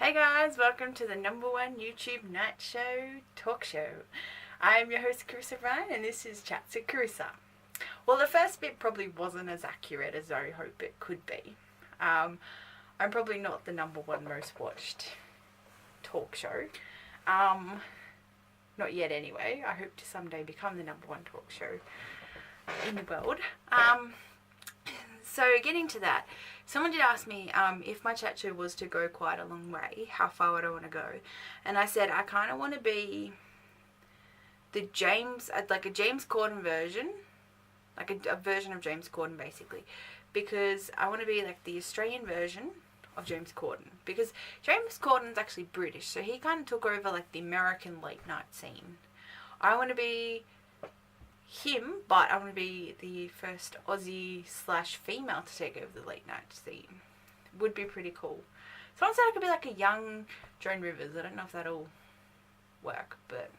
Hey guys, welcome to the #1 YouTube night show talk show. I'm your host Carissa Ryan and this is Chats with Carissa. Well, the first bit probably wasn't as accurate as I hope it could be. I'm probably not the #1 most watched talk show. Not yet anyway. I hope to someday become the #1 talk show in the world. So getting to that, someone did ask me if my chat show was to go quite a long way, how far would I want to go? And I said I kind of want to be the like a James Corden version, like a version of James Corden basically, because I want to be like the Australian version of James Corden, because James Corden's actually British, so he kind of took over like the American late night scene. I want to be him, but I want to be the first Aussie / female to take over the late night scene. Would be pretty cool. Someone said I could be like a young Joan Rivers. I don't know if that'll work, but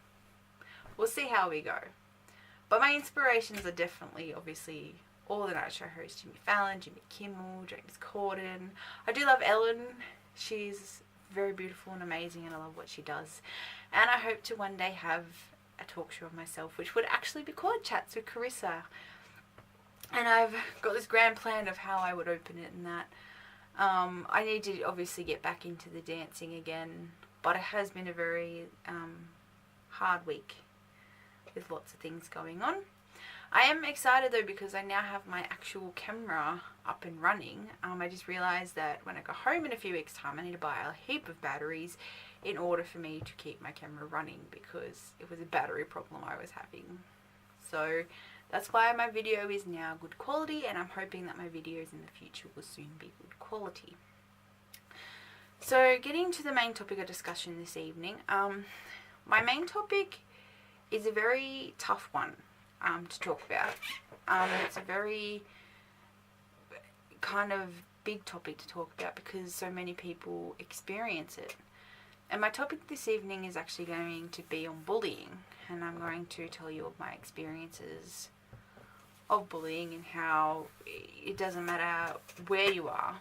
we'll see how we go. But my inspirations are definitely, obviously, all the night show hosts: Jimmy Fallon, Jimmy Kimmel, James Corden. I do love Ellen. She's very beautiful and amazing, and I love what she does. And I hope to one day have a talk show of myself, which would actually be called Chats with Carissa. And I've got this grand plan of how I would open it and that. I need to obviously get back into the dancing again, but it has been a very hard week with lots of things going on. I am excited though because I now have my actual camera up and running. I just realised that when I go home in a few weeks' time I need to buy a heap of batteries in order for me to keep my camera running, because it was a battery problem I was having. So that's why my video is now good quality, and I'm hoping that my videos in the future will soon be good quality. So getting to the main topic of discussion this evening, my main topic is a very tough one to talk about. It's a very kind of big topic to talk about because so many people experience it. And my topic this evening is actually going to be on bullying, and I'm going to tell you of my experiences of bullying and how it doesn't matter where you are,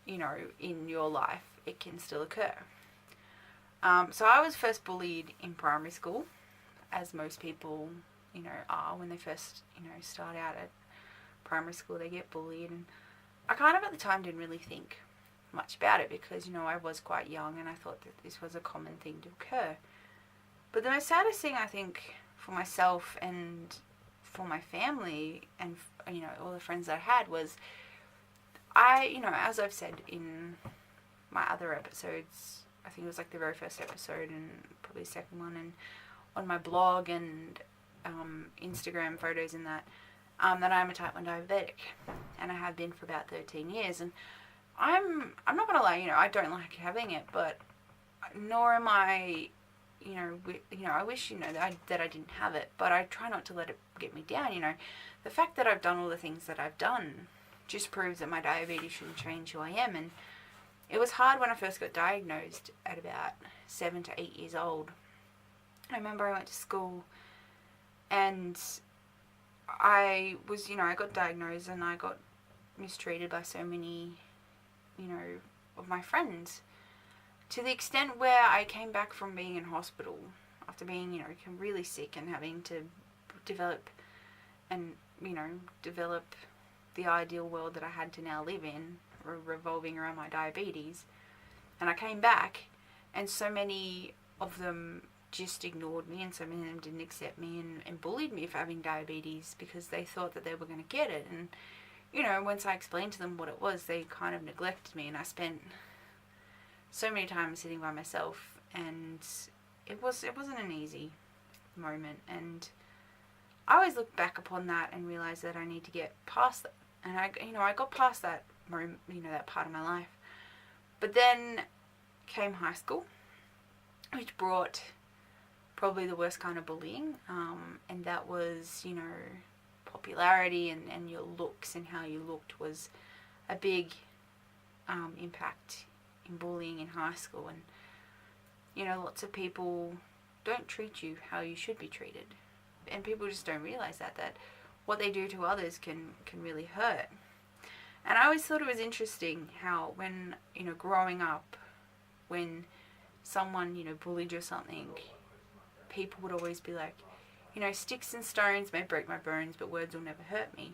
you know, in your life, it can still occur. So I was first bullied in primary school, as most people, you know, are when they first, you know, start out at primary school. They get bullied, and I kind of at the time didn't really think much about it because, you know, I was quite young and I thought that this was a common thing to occur. But the most saddest thing, I think, for myself and for my family and, you know, all the friends that I had was you know, as I've said in my other episodes, I think it was like the very first episode and probably the second one, and on my blog and Instagram photos and that I'm a type 1 diabetic, and I have been for about 13 years, and I'm not gonna lie, you know, I don't like having it, but nor am I, you know, I wish, you know, that I didn't have it, but I try not to let it get me down. You know, the fact that I've done all the things that I've done just proves that my diabetes shouldn't change who I am. And it was hard when I first got diagnosed at about 7 to 8 years old. I remember I went to school and I was, you know, I got diagnosed and I got mistreated by so many, you know, of my friends, to the extent where I came back from being in hospital after being, you know, really sick and having to develop the ideal world that I had to now live in, revolving around my diabetes. And I came back and so many of them just ignored me, and so many of them didn't accept me and bullied me for having diabetes because they thought that they were going to get it. And, you know, once I explained to them what it was, they kind of neglected me, and I spent so many times sitting by myself, and it wasn't an easy moment. And I always look back upon that and realize that I need to get past that. And I got past that moment, you know, that part of my life. But then came high school, which brought probably the worst kind of bullying, and that was, you know, popularity and your looks and how you looked was a big impact in bullying in high school. And, you know, lots of people don't treat you how you should be treated, and people just don't realize that what they do to others can really hurt. And I always thought it was interesting how when, growing up, when someone, bullied you or something, people would always be like, sticks and stones may break my bones, but words will never hurt me.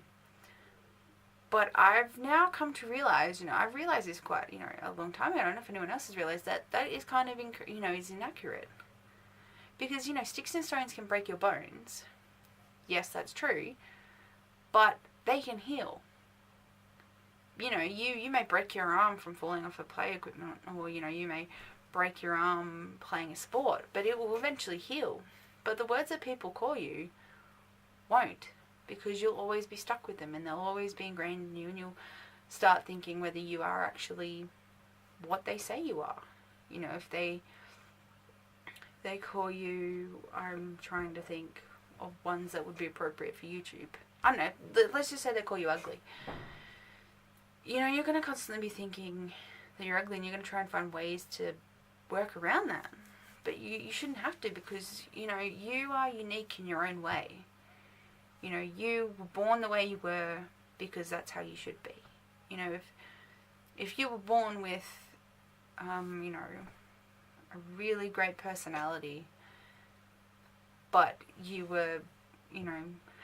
But I've now come to realize, I've realized this quite, a long time ago. I don't know if anyone else has realized that is kind of, is inaccurate. Because, sticks and stones can break your bones. Yes, that's true. But they can heal. You may break your arm from falling off a play equipment, or, you may break your arm playing a sport, but it will eventually heal. But the words that people call you won't, because you'll always be stuck with them, and they'll always be ingrained in you, and you'll start thinking whether you are actually what they say you are. If they call you, I'm trying to think of ones that would be appropriate for YouTube. I don't know, let's just say they call you ugly. You're going to constantly be thinking that you're ugly, and you're going to try and find ways to work around that. But you shouldn't have to, because, you are unique in your own way. You were born the way you were because that's how you should be. If you were born with, a really great personality, but you were,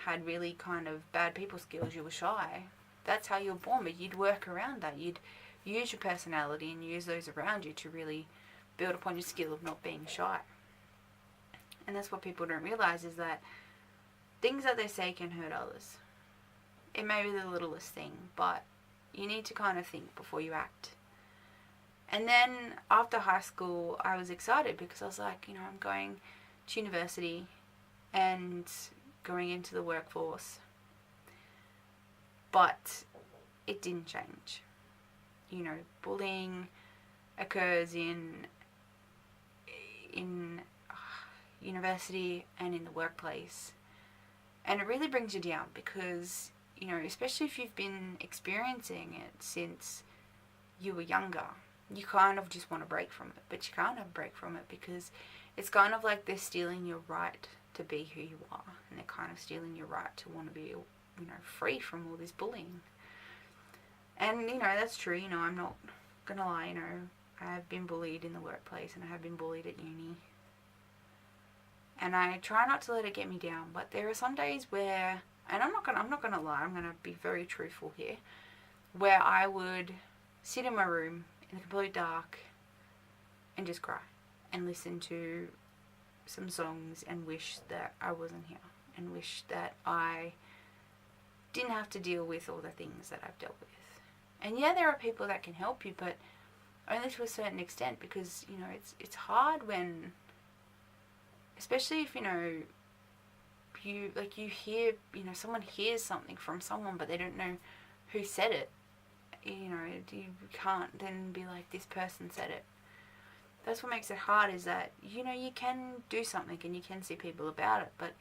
had really kind of bad people skills, you were shy, that's how you were born, but you'd work around that. You'd use your personality and use those around you to really build upon your skill of not being shy. And that's what people don't realize, is that things that they say can hurt others. It may be the littlest thing, but you need to kind of think before you act. And then after high school, I was excited because I was like, I'm going to university and going into the workforce. But it didn't change. Bullying occurs in university and in the workplace. And it really brings you down because, especially if you've been experiencing it since you were younger, you kind of just want to break from it. But you can't have a break from it because it's kind of like they're stealing your right to be who you are. And they're kind of stealing your right to want to be, free from all this bullying. And, that's true. I'm not going to lie, I have been bullied in the workplace and I have been bullied at uni. And I try not to let it get me down, but there are some days where, and I'm not gonna lie, I'm gonna be very truthful here, where I would sit in my room in the complete dark and just cry and listen to some songs and wish that I wasn't here and wish that I didn't have to deal with all the things that I've dealt with. And yeah, there are people that can help you, but only to a certain extent, because it's hard when, especially if you hear someone hears something from someone but they don't know who said it. You can't then be like, this person said it. That's what makes it hard, is that you can do something and you can see people about it, but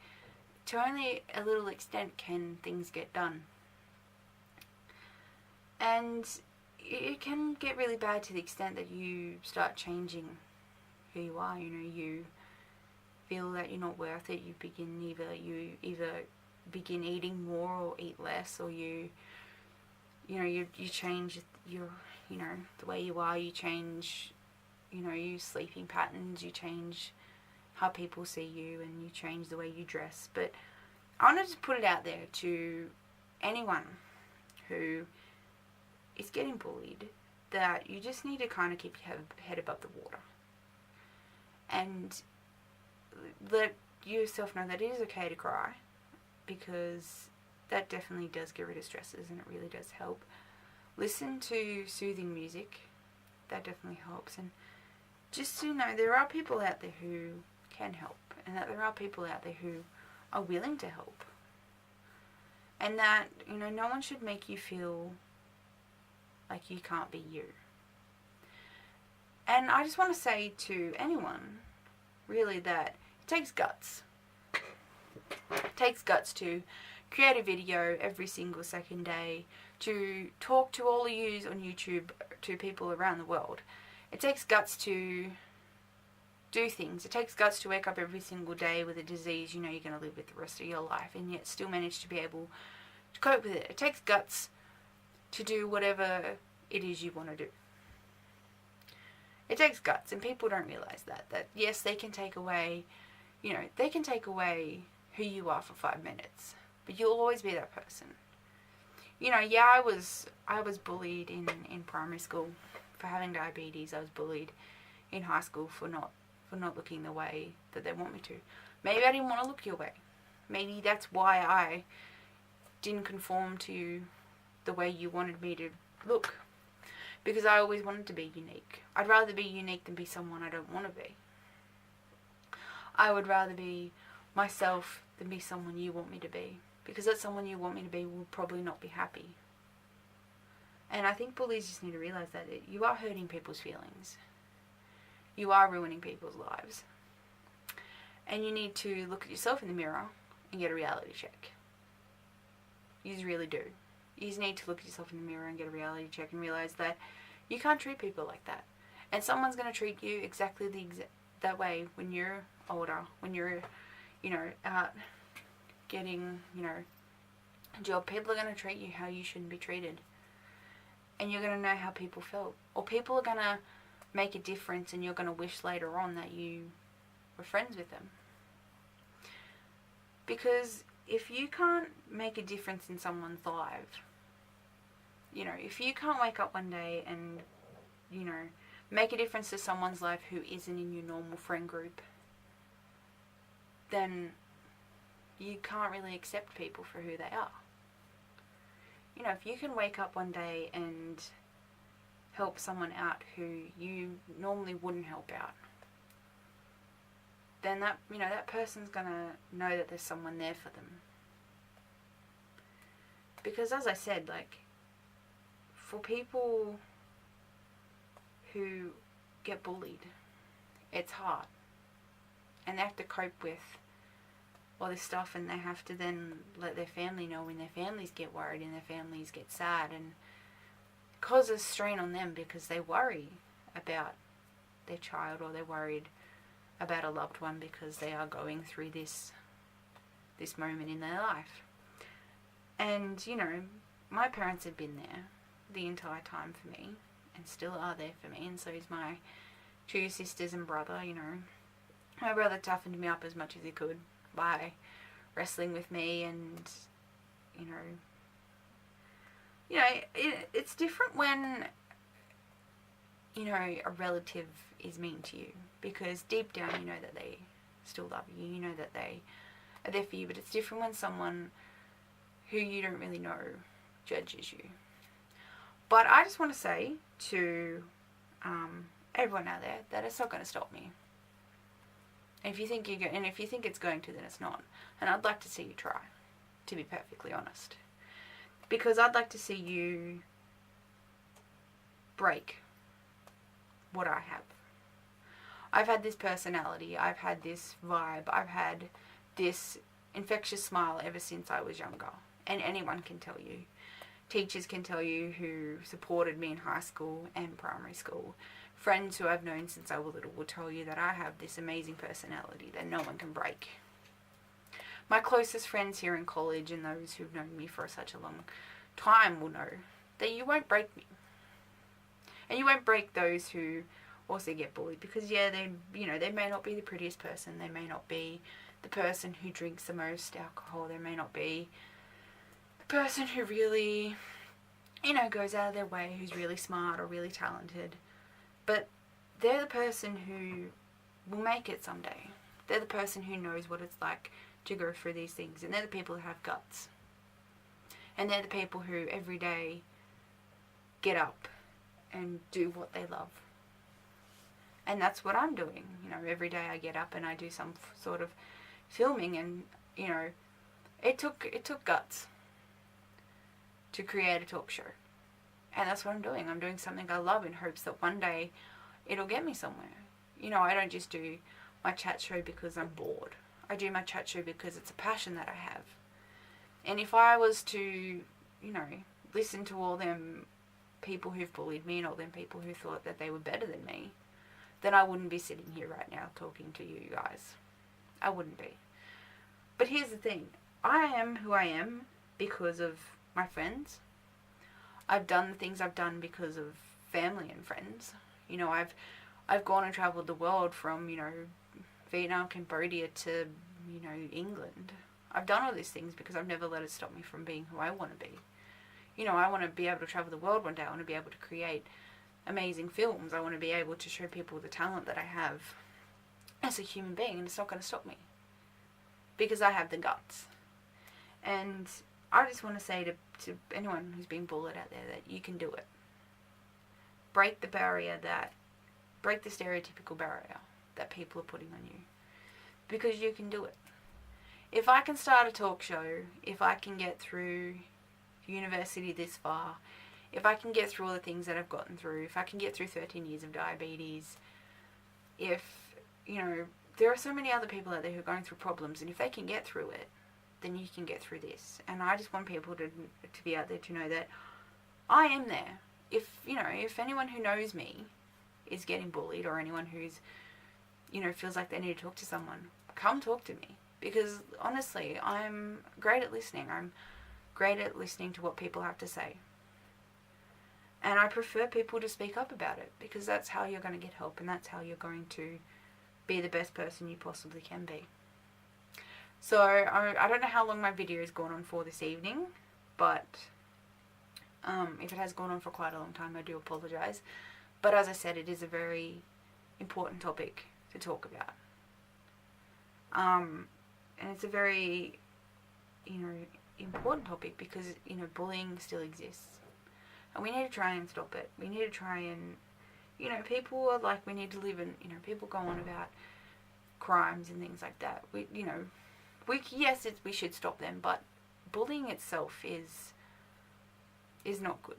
to only a little extent can things get done. And it can get really bad to the extent that you start changing who you are. You feel that you're not worth it. You either begin eating more or eat less, or you change your the way you are. You change your sleeping patterns. You change how people see you, and you change the way you dress. But I want to just put it out there to anyone who is getting bullied, that you just need to kind of keep your head above the water and let yourself know that it is okay to cry, because that definitely does get rid of stresses and it really does help. Listen to soothing music, that definitely helps. And just to know there are people out there who can help, and that there are people out there who are willing to help, and that no one should make you feel like you can't be you. And I just want to say to anyone really that it takes guts. It takes guts to create a video every single second day, to talk to all of you on YouTube, to people around the world. It takes guts to do things. It takes guts to wake up every single day with a disease you're going to live with the rest of your life, and yet still manage to be able to cope with it. It takes guts to do whatever it is you want to do. It takes guts, and people don't realise that yes, they can take away, they can take away who you are for 5 minutes, but you'll always be that person. I was bullied in primary school for having diabetes. I was bullied in high school for not looking the way that they want me to. Maybe I didn't want to look your way. Maybe that's why I didn't conform to the way you wanted me to look. Because I always wanted to be unique. I'd rather be unique than be someone I don't want to be. I would rather be myself than be someone you want me to be. Because that someone you want me to be will probably not be happy. And I think bullies just need to realise that you are hurting people's feelings. You are ruining people's lives. And you need to look at yourself in the mirror and get a reality check. You just really do. You just need to look at yourself in the mirror and get a reality check and realise that you can't treat people like that. And someone's going to treat you exactly that way when you're older, when you're, out getting, a job. People are going to treat you how you shouldn't be treated. And you're going to know how people felt. Or people are going to make a difference and you're going to wish later on that you were friends with them. Because if you can't make a difference in someone's life, if you can't wake up one day and, make a difference to someone's life who isn't in your normal friend group, then you can't really accept people for who they are. If you can wake up one day and help someone out who you normally wouldn't help out, then that person's gonna know that there's someone there for them. Because as I said, for people who get bullied, it's hard. And they have to cope with all this stuff, and they have to then let their family know when their families get worried and their families get sad, and it causes strain on them because they worry about their child, or they're worried about a loved one because they are going through this moment in their life. And, my parents have been there the entire time for me, and still are there for me, and so is my 2 sisters and brother. My brother toughened me up as much as he could by wrestling with me, and, it's different when, a relative is mean to you, because deep down you know that they still love you, you know that they are there for you, but it's different when someone who you don't really know judges you. But I just want to say to everyone out there that it's not going to stop me. And if you think it's going to, then it's not. And I'd like to see you try, to be perfectly honest, because I'd like to see you break what I have. I've had this personality, I've had this vibe, I've had this infectious smile ever since I was younger. And anyone can tell you. Teachers can tell you who supported me in high school and primary school. Friends who I've known since I was little will tell you that I have this amazing personality that no one can break. My closest friends here in college and those who've known me for such a long time will know that you won't break me. And you won't break those who also get bullied, because they may not be the prettiest person, they may not be the person who drinks the most alcohol, they may not be the person who really, goes out of their way, who's really smart or really talented, but they're the person who will make it someday. They're the person who knows what it's like to go through these things, and they're the people who have guts, and they're the people who every day get up and do what they love. And that's what I'm doing. Every day I get up and I do some sort of filming, and it took guts to create a talk show. And that's what I'm doing. I'm doing something I love in hopes that one day it'll get me somewhere. I don't just do my chat show because I'm bored. I do my chat show because it's a passion that I have. And if I was to, listen to all them people who've bullied me and all them people who thought that they were better than me, then I wouldn't be sitting here right now talking to you guys. I wouldn't be. But here's the thing. I am who I am because of my friends. I've done the things I've done because of family and friends. You know, I've gone and travelled the world from, you know, Vietnam, Cambodia to, you know, England. I've done all these things because I've never let it stop me from being who I want to be. You know, I want to be able to travel the world one day. I want to be able to create amazing films. I want to be able to show people the talent that I have as a human being, and it's not going to stop me because I have the guts. And I just want to say to anyone who's being bullied out there that you can do it. Break the stereotypical barrier that people are putting on you, because you can do it. If I can start a talk show, if I can get through university this far, if I can get through all the things that I've gotten through, if I can get through 13 years of diabetes, if, you know, there are so many other people out there who are going through problems, and if they can get through it, then you can get through this. And I just want people to be out there to know that I am there. If, you know, if anyone who knows me is getting bullied, or anyone who's, you know, feels like they need to talk to someone, come talk to me. Because honestly, I'm great at listening. I'm great at listening to what people have to say. And I prefer people to speak up about it, because that's how you're going to get help, and that's how you're going to be the best person you possibly can be. So I don't know how long my video has gone on for this evening, but if it has gone on for quite a long time, I do apologise. But as I said, it is a very important topic to talk about. And it's a very, you know, important topic because, you know, bullying still exists. And we need to try and stop it. We need to try and, you know, people are like, we need to live in, you know, people go on about crimes and things like that. We, you know, yes, we should stop them, but bullying itself is not good.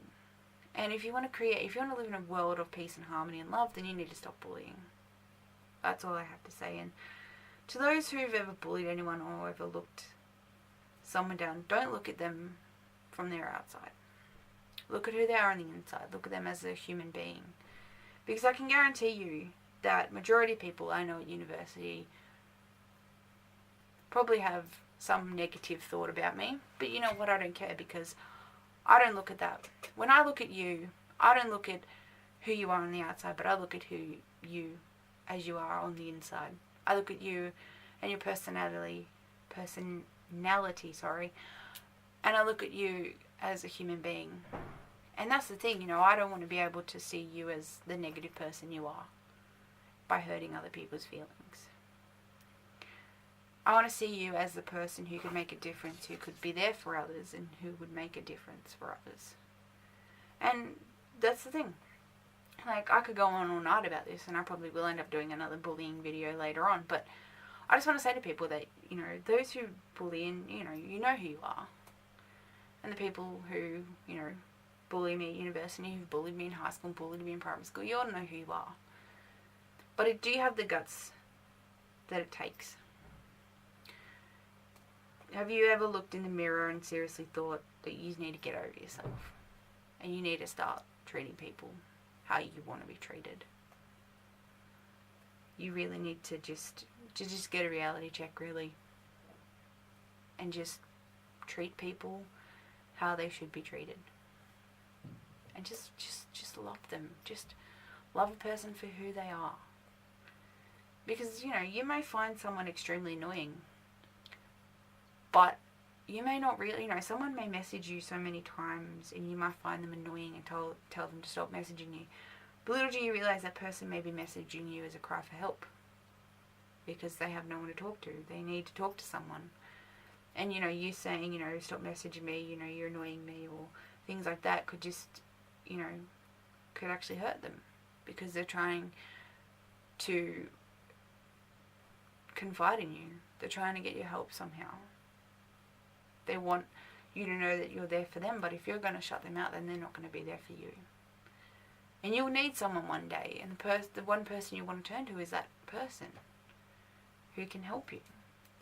And if you want to live in a world of peace and harmony and love, then you need to stop bullying. That's all I have to say. And to those who've ever bullied anyone or ever looked someone down, don't look at them from their outside. Look at who they are on the inside. Look at them as a human being. Because I can guarantee you that majority of people I know at university probably have some negative thought about me. But you know what? I don't care, because I don't look at that. When I look at you, I don't look at who you are on the outside, but I look at who you as you are on the inside. I look at you and your personality, and I look at you as a human being. And that's the thing, you know, I don't want to be able to see you as the negative person you are by hurting other people's feelings. I want to see you as the person who could make a difference, who could be there for others, and who would make a difference for others. And that's the thing. Like, I could go on all night about this, and I probably will end up doing another bullying video later on, but I just want to say to people that, you know, those who bully, and, you know who you are. And the people who, you know, bully me at university, who bullied me in high school, bullied me in primary school, you all know who you are. But do you have the guts that it takes? Have you ever looked in the mirror and seriously thought that you need to get over yourself? And you need to start treating people how you want to be treated? You really need to just get a reality check, really. And just treat people how they should be treated. And just love them. Just love a person for who they are. Because, you know, you may find someone extremely annoying, but you may not really, you know, someone may message you so many times and you might find them annoying and tell them to stop messaging you. But little do you realize that person may be messaging you as a cry for help, because they have no one to talk to. They need to talk to someone. And, you know, you saying, you know, stop messaging me, you know, you're annoying me, or things like that could just, you know, could actually hurt them, because they're trying to confide in you. They're trying to get your help somehow. They want you to know that you're there for them, but if you're going to shut them out, then they're not going to be there for you. And you'll need someone one day, and the one person you want to turn to is that person who can help you.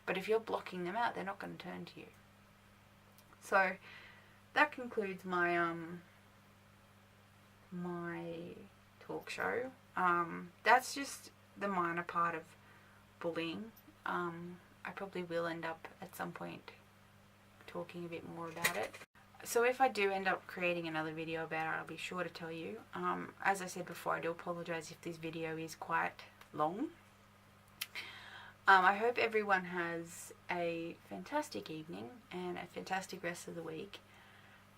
But if you're blocking them out, they're not going to turn to you. So that concludes my my talk show. That's just the minor part of bullying. I probably will end up at some point talking a bit more about it. So if I do end up creating another video about it, I'll be sure to tell you. As I said before, I do apologise if this video is quite long. I hope everyone has a fantastic evening and a fantastic rest of the week.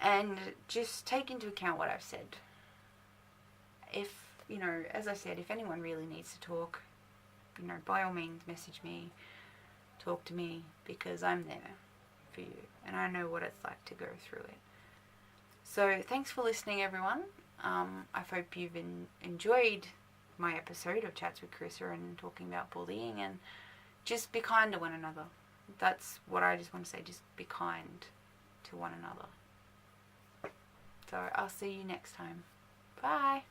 And just take into account what I've said. If, you know, as I said, if anyone really needs to talk, you know, by all means message me, talk to me, because I'm there for you and I know what it's like to go through it. So thanks for listening, everyone. I hope you've enjoyed my episode of Chats with Carissa and talking about bullying, and just be kind to one another. That's what I just want to say, just be kind to one another. So I'll see you next time. Bye.